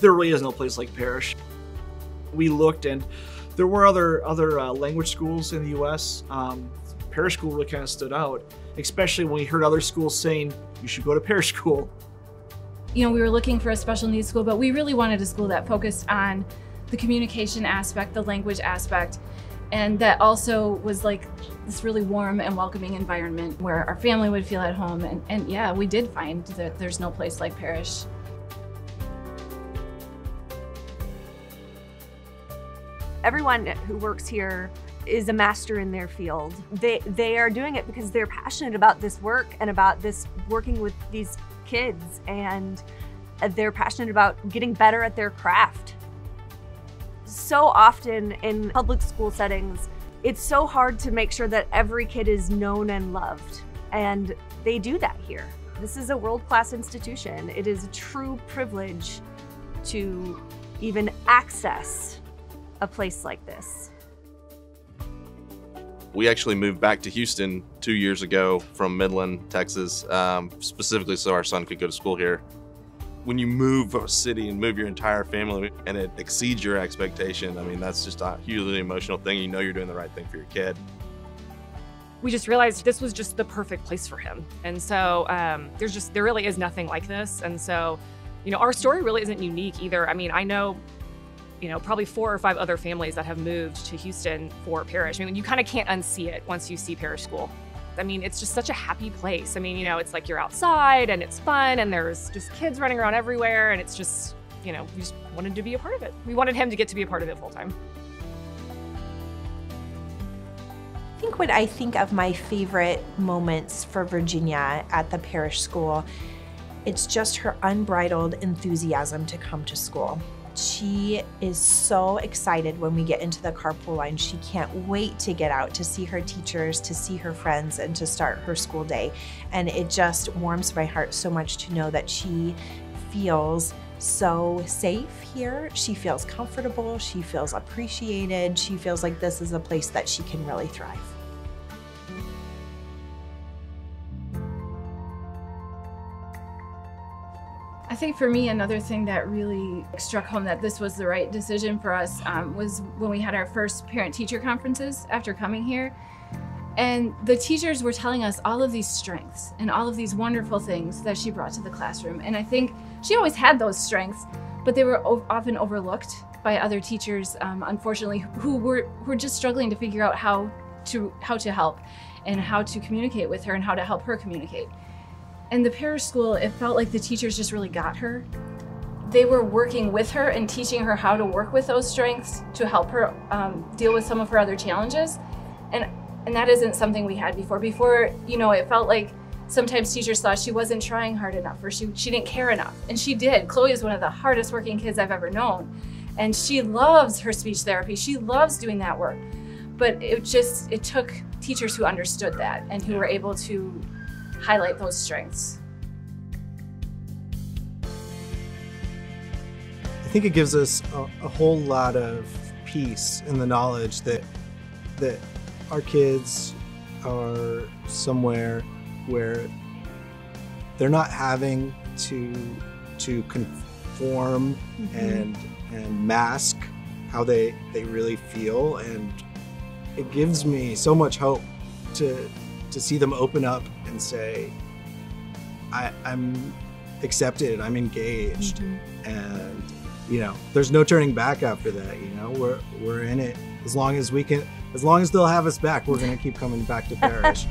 there really is no place like Parish. We looked, and there were other language schools in the U.S. Parish School really kind of stood out, especially when we heard other schools saying you should go to Parish School. You know, we were looking for a special needs school, but we really wanted a school that focused on the communication aspect, the language aspect, and that also was like this really warm and welcoming environment where our family would feel at home. And yeah, we did find that there's no place like Parish. Everyone who works here is a master in their field. They are doing it because they're passionate about this work and about this working with these kids, and they're passionate about getting better at their craft. So often in public school settings, it's so hard to make sure that every kid is known and loved, and they do that here. This is a world-class institution. It is a true privilege to even access a place like this. We actually moved back to Houston 2 years ago from Midland, Texas, specifically so our son could go to school here. When you move a city and move your entire family and it exceeds your expectation, I mean, that's just a hugely emotional thing. You know you're doing the right thing for your kid. We just realized this was just the perfect place for him. And so there really is nothing like this. And so, you know, our story really isn't unique either. I mean, I know, you know, probably 4 or 5 other families that have moved to Houston for Parish. I mean, you kind of can't unsee it once you see Parish School. I mean, it's just such a happy place. I mean, you know, it's like you're outside and it's fun and there's just kids running around everywhere, and it's just, you know, we just wanted to be a part of it. We wanted him to get to be a part of it full time. I think when I think of my favorite moments for Virginia at the Parish School, it's just her unbridled enthusiasm to come to school. She is so excited when we get into the carpool line. She can't wait to get out to see her teachers, to see her friends, and to start her school day. And it just warms my heart so much to know that she feels so safe here. She feels comfortable. She feels appreciated. She feels like this is a place that she can really thrive. I think for me, another thing that really struck home that this was the right decision for us was when we had our first parent-teacher conferences after coming here. And the teachers were telling us all of these strengths and all of these wonderful things that she brought to the classroom. And I think she always had those strengths, but they were often overlooked by other teachers, unfortunately, who were just struggling to figure out how to help and how to communicate with her and how to help her communicate. In the Parish School, it felt like the teachers just really got her. They were working with her and teaching her how to work with those strengths to help her deal with some of her other challenges. And that isn't something we had before. Before, you know, it felt like sometimes teachers thought she wasn't trying hard enough or she didn't care enough. And she did. Chloe is one of the hardest working kids I've ever known. And she loves her speech therapy. She loves doing that work. But it took teachers who understood that and who were able to highlight those strengths. I think it gives us a whole lot of peace in the knowledge that our kids are somewhere where they're not having to conform and mask how they really feel, and it gives me so much hope to see them open up and say, I'm accepted, I'm engaged, and you know, there's no turning back after that. You know, we're in it as long as we can, as long as they'll have us back. We're gonna keep coming back to Parish.